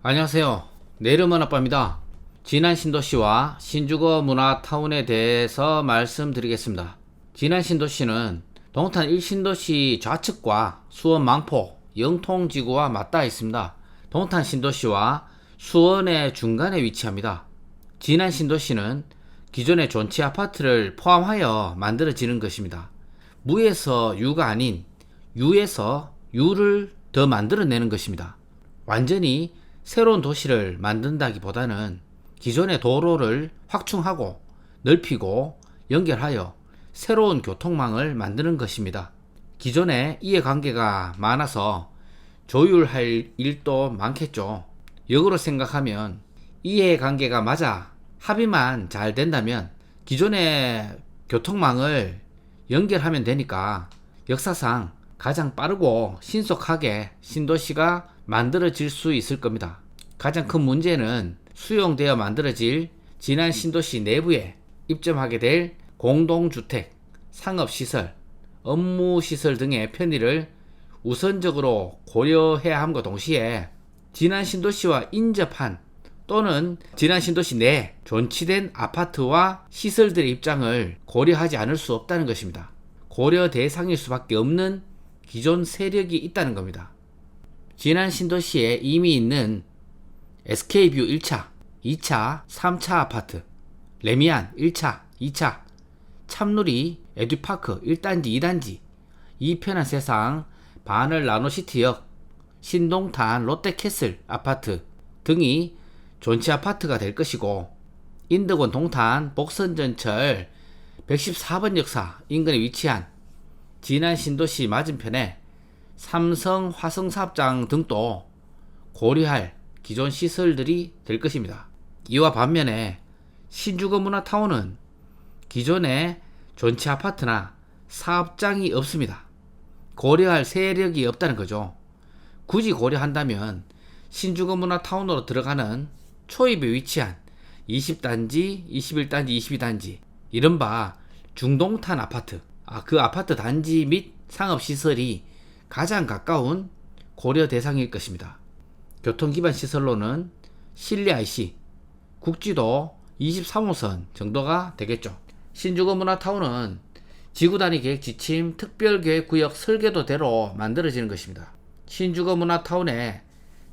안녕하세요. 내 이름은 아빠입니다. 진안 신도시와 신주거 문화타운에 대해서 말씀드리겠습니다. 진안 신도시는 동탄 1신도시 좌측과 수원 망포 영통지구와 맞닿아 있습니다. 동탄 신도시와 수원의 중간에 위치합니다. 진안 신도시는 기존의 존치 아파트를 포함하여 만들어지는 것입니다. 무에서 유가 아닌 유에서 유를 더 만들어내는 것입니다. 완전히 새로운 도시를 만든다기보다는 기존의 도로를 확충하고 넓히고 연결하여 새로운 교통망을 만드는 것입니다. 기존에 이해관계가 많아서 조율할 일도 많겠죠. 역으로 생각하면 이해관계가 맞아 합의만 잘 된다면 기존의 교통망을 연결하면 되니까 역사상 가장 빠르고 신속하게 신도시가 만들어질 수 있을 겁니다. 가장 큰 문제는 수용되어 만들어질 진안 신도시 내부에 입점하게 될 공동주택, 상업시설, 업무시설 등의 편의를 우선적으로 고려해야 함과 동시에 진안 신도시와 인접한 또는 진안 신도시 내 존치된 아파트와 시설들의 입장을 고려하지 않을 수 없다는 것입니다. 고려 대상일 수밖에 없는 기존 세력이 있다는 겁니다. 진안 신도시에 이미 있는 SK뷰 1차, 2차, 3차 아파트, 레미안 1차, 2차, 참누리 에듀파크 1단지, 2단지, 이편한 세상, 바늘 나노시티역, 신동탄 롯데캐슬 아파트 등이 존치 아파트가 될 것이고, 인덕원 동탄 복선전철 114번 역사 인근에 위치한 진안 신도시 맞은편에 삼성 화성사업장 등도 고려할 기존 시설들이 될 것입니다. 이와 반면에 신주거 문화타운은 기존의 존치 아파트나 사업장이 없습니다. 고려할 세력이 없다는 거죠. 굳이 고려한다면 신주거 문화타운으로 들어가는 초입에 위치한 20단지, 21단지, 22단지 이른바 중동탄 아파트, 그 아파트 단지 및 상업시설이 가장 가까운 고려 대상일 것입니다. 교통기반 시설로는 실내 IC, 국지도 23호선 정도가 되겠죠. 신주거 문화타운은 지구단위 계획 지침 특별계획구역 설계도대로 만들어지는 것입니다. 신주거 문화타운에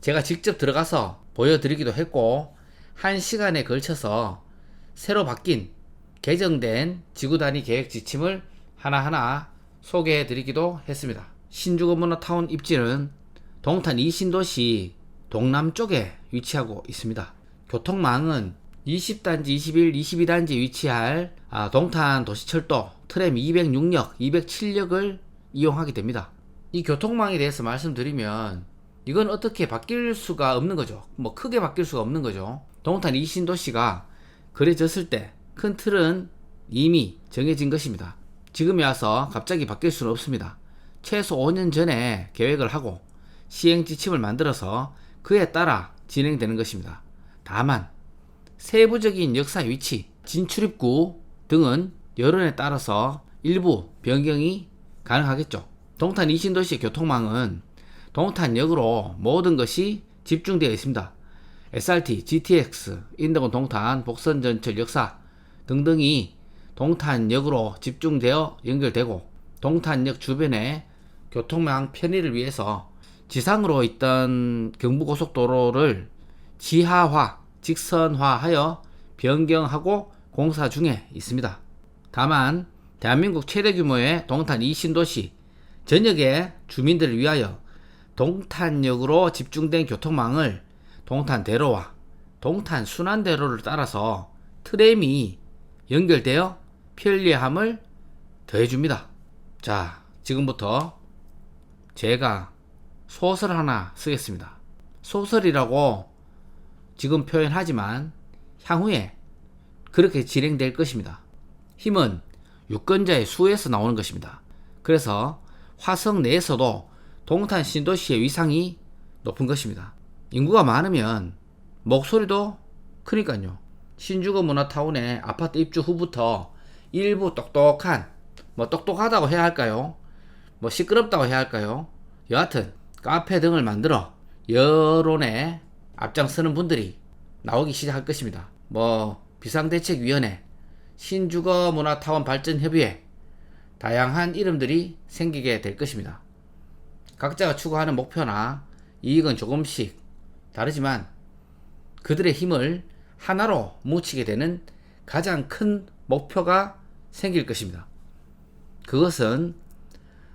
제가 직접 들어가서 보여드리기도 했고, 1시간에 걸쳐서 새로 바뀐 개정된 지구단위 계획 지침을 하나하나 소개해드리기도 했습니다. 신주거 문화타운 입지는 동탄 2신도시 동남쪽에 위치하고 있습니다. 교통망은 20단지, 21, 22단지에 위치할 동탄 도시철도 트램 206역, 207역을 이용하게 됩니다. 이 교통망에 대해서 말씀드리면 이건 어떻게 바뀔 수가 없는 거죠. 크게 바뀔 수가 없는 거죠. 동탄 2신도시가 그려졌을 때 큰 틀은 이미 정해진 것입니다. 지금에 와서 갑자기 바뀔 수는 없습니다. 최소 5년 전에 계획을 하고 시행 지침을 만들어서 그에 따라 진행되는 것입니다. 다만 세부적인 역사 위치, 진출입구 등은 여론에 따라서 일부 변경이 가능하겠죠. 동탄 2신도시 교통망은 동탄역으로 모든 것이 집중되어 있습니다. SRT, GTX, 인덕원 동탄, 복선전철 역사 등등이 동탄역으로 집중되어 연결되고, 동탄역 주변의 교통망 편의를 위해서 지상으로 있던 경부고속도로를 지하화, 직선화하여 변경하고 공사 중에 있습니다. 다만 대한민국 최대 규모의 동탄 2신도시 전역의 주민들을 위하여 동탄역으로 집중된 교통망을 동탄대로와 동탄 순환대로를 따라서 트램이 연결되어 편리함을 더해줍니다. 자, 지금부터 제가 소설 하나 쓰겠습니다. 소설이라고 지금 표현하지만 향후에 그렇게 진행될 것입니다. 힘은 유권자의 수에서 나오는 것입니다. 그래서 화성 내에서도 동탄 신도시의 위상이 높은 것입니다. 인구가 많으면 목소리도 크니까요. 신주거 문화타운의 아파트 입주 후부터 일부 똑똑한, 똑똑하다고 해야 할까요? 시끄럽다고 해야 할까요? 여하튼 카페 등을 만들어 여론의 앞장서는 분들이 나오기 시작할 것입니다. 비상대책위원회, 신주거문화타운 발전협의회, 다양한 이름들이 생기게 될 것입니다. 각자가 추구하는 목표나 이익은 조금씩 다르지만 그들의 힘을 하나로 뭉치게 되는 가장 큰 목표가 생길 것입니다. 그것은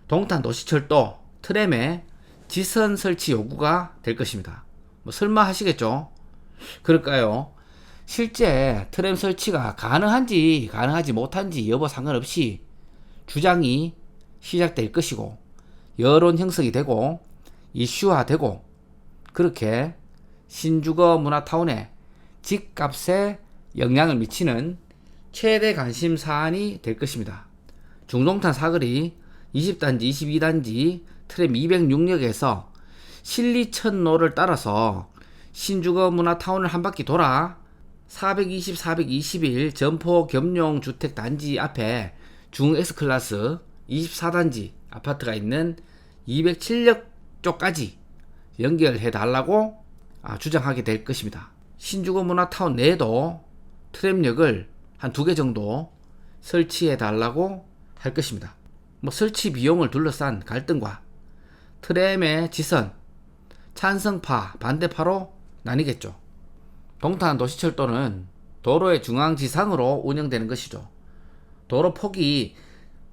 동탄 도시철도 트램의 지선 설치 요구가 될 것입니다. 설마 하시겠죠? 그럴까요? 실제 트램 설치가 가능한지 가능하지 못한지 여부 상관없이 주장이 시작될 것이고 여론 형성이 되고 이슈화되고 그렇게 신주거 문화타운의 집값에 영향을 미치는 최대 관심 사안이 될 것입니다. 중동탄 사거리 20단지, 22단지 트램 206역에서 신리천로를 따라서 신주거 문화타운을 한 바퀴 돌아 420, 421 점포 겸용주택 단지 앞에 중 S클래스 24단지 아파트가 있는 207역 쪽까지 연결해 달라고 주장하게 될 것입니다. 신주거 문화타운 내에도 트램역을 한 2개 정도 설치해 달라고 할 것입니다. 설치 비용을 둘러싼 갈등과 트램의 지선, 찬성파, 반대파로 나뉘겠죠. 동탄 도시철도는 도로의 중앙지상으로 운영되는 것이죠. 도로 폭이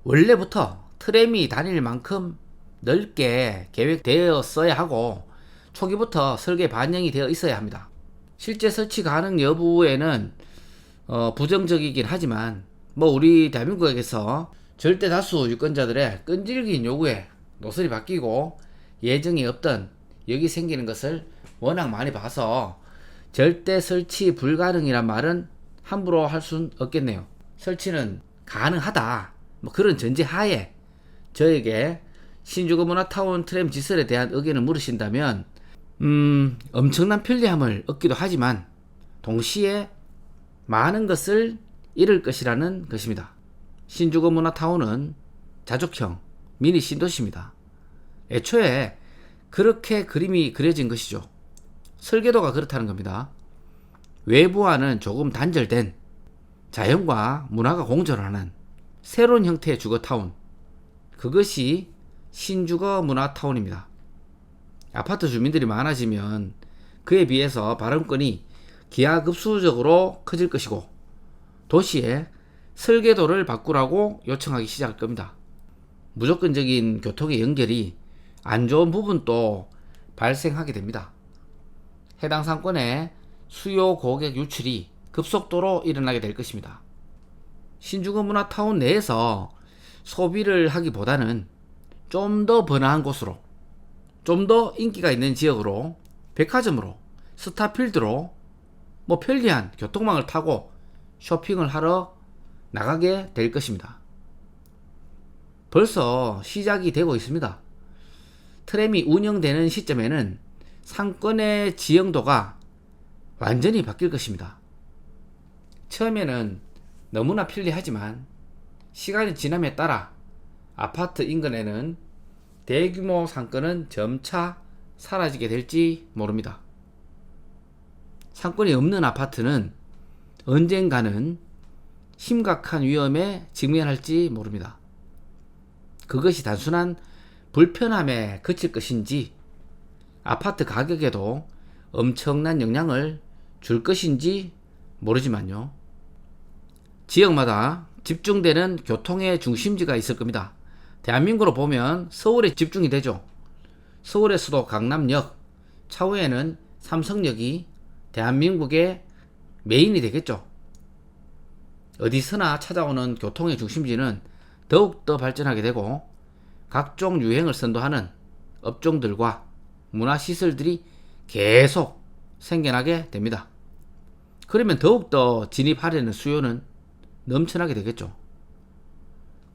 원래부터 트램이 다닐 만큼 넓게 계획되었어야 하고 초기부터 설계 반영이 되어 있어야 합니다. 실제 설치 가능 여부에는 부정적이긴 하지만 우리 대한민국에서 절대 다수 유권자들의 끈질긴 요구에 노선이 바뀌고 예정이 없던 역이 생기는 것을 워낙 많이 봐서 절대 설치 불가능이란 말은 함부로 할 순 없겠네요. 설치는 가능하다 그런 전제 하에 저에게 신주거 문화타운 트램 지설에 대한 의견을 물으신다면 엄청난 편리함을 얻기도 하지만 동시에 많은 것을 잃을 것이라는 것입니다. 신주거 문화타운은 자족형 미니 신도시입니다. 애초에 그렇게 그림이 그려진 것이죠. 설계도가 그렇다는 겁니다. 외부와는 조금 단절된 자연과 문화가 공존하는 새로운 형태의 주거타운, 그것이 신주거 문화타운입니다. 아파트 주민들이 많아지면 그에 비해서 발언권이 기하급수적으로 커질 것이고 도시의 설계도를 바꾸라고 요청하기 시작할 겁니다. 무조건적인 교통의 연결이 안 좋은 부분도 발생하게 됩니다. 해당 상권의 수요 고객 유출이 급속도로 일어나게 될 것입니다. 신주거 문화타운 내에서 소비를 하기보다는 좀 더 번화한 곳으로, 좀 더 인기가 있는 지역으로, 백화점으로, 스타필드로 편리한 교통망을 타고 쇼핑을 하러 나가게 될 것입니다. 벌써 시작이 되고 있습니다. 트램이 운영되는 시점에는 상권의 지형도가 완전히 바뀔 것입니다. 처음에는 너무나 편리하지만 시간이 지남에 따라 아파트 인근에는 대규모 상권은 점차 사라지게 될지 모릅니다. 상권이 없는 아파트는 언젠가는 심각한 위험에 직면할지 모릅니다. 그것이 단순한 불편함에 그칠 것인지 아파트 가격에도 엄청난 영향을 줄 것인지 모르지만요. 지역마다 집중되는 교통의 중심지가 있을 겁니다. 대한민국으로 보면 서울에 집중이 되죠. 서울에서도 강남역, 차후에는 삼성역이 대한민국의 메인이 되겠죠. 어디서나 찾아오는 교통의 중심지는 더욱더 발전하게 되고 각종 유행을 선도하는 업종들과 문화시설들이 계속 생겨나게 됩니다. 그러면 더욱더 진입하려는 수요는 넘쳐나게 되겠죠.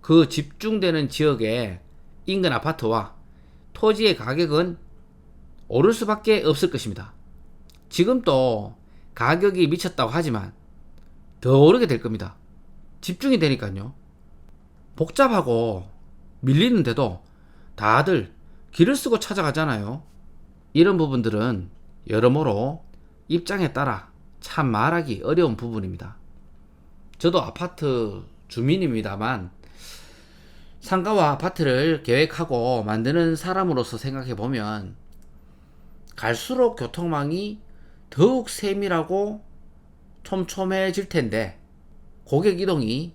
그 집중되는 지역의 인근 아파트와 토지의 가격은 오를 수밖에 없을 것입니다. 지금도 가격이 미쳤다고 하지만 더 오르게 될 겁니다. 집중이 되니까요. 복잡하고 밀리는데도 다들 길을 쓰고 찾아가잖아요. 이런 부분들은 여러모로 입장에 따라 참 말하기 어려운 부분입니다. 저도 아파트 주민입니다만 상가와 아파트를 계획하고 만드는 사람으로서 생각해 보면 갈수록 교통망이 더욱 세밀하고 촘촘해질 텐데, 고객 이동이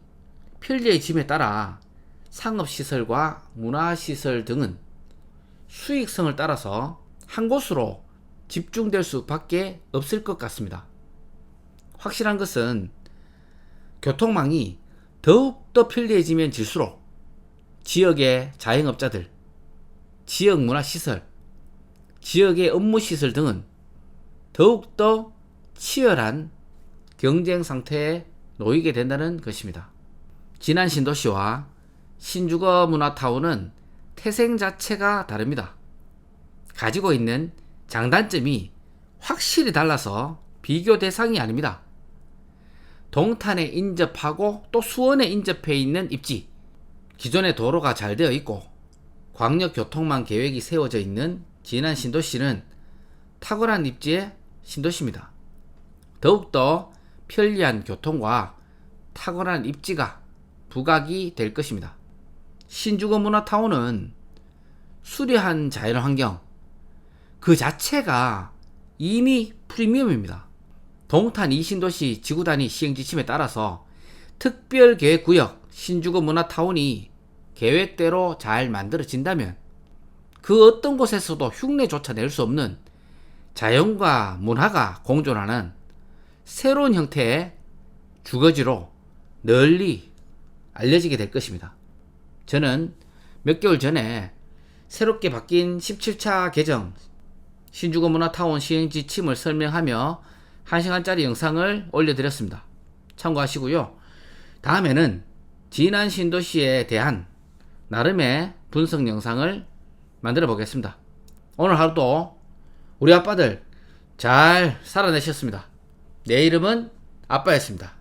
편리해짐에 따라 상업시설과 문화시설 등은 수익성을 따라서 한 곳으로 집중될 수밖에 없을 것 같습니다. 확실한 것은 교통망이 더욱더 편리해지면 질수록 지역의 자영업자들, 지역 문화시설, 지역의 업무시설 등은 더욱더 치열한 경쟁 상태에 놓이게 된다는 것입니다. 진안 신도시와 신주거 문화타운은 태생 자체가 다릅니다. 가지고 있는 장단점이 확실히 달라서 비교 대상이 아닙니다. 동탄에 인접하고 또 수원에 인접해 있는 입지, 기존의 도로가 잘 되어 있고 광역교통망 계획이 세워져 있는 진안 신도시는 탁월한 입지의 신도시입니다. 더욱더 편리한 교통과 탁월한 입지가 부각이 될 것입니다. 신주거 문화타운은 수려한 자연환경 그 자체가 이미 프리미엄입니다. 동탄 2신도시 지구단위 시행지침에 따라서 특별계획구역 신주거 문화타운이 계획대로 잘 만들어진다면 그 어떤 곳에서도 흉내조차 낼 수 없는 자연과 문화가 공존하는 새로운 형태의 주거지로 널리 알려지게 될 것입니다. 저는 몇 개월 전에 새롭게 바뀐 17차 개정 신주거 문화타운 시행지침을 설명하며 1시간짜리 영상을 올려드렸습니다. 참고하시고요. 다음에는 진안 신도시에 대한 나름의 분석 영상을 만들어 보겠습니다. 오늘 하루도 우리 아빠들 잘 살아내셨습니다. 내 이름은 아빠였습니다.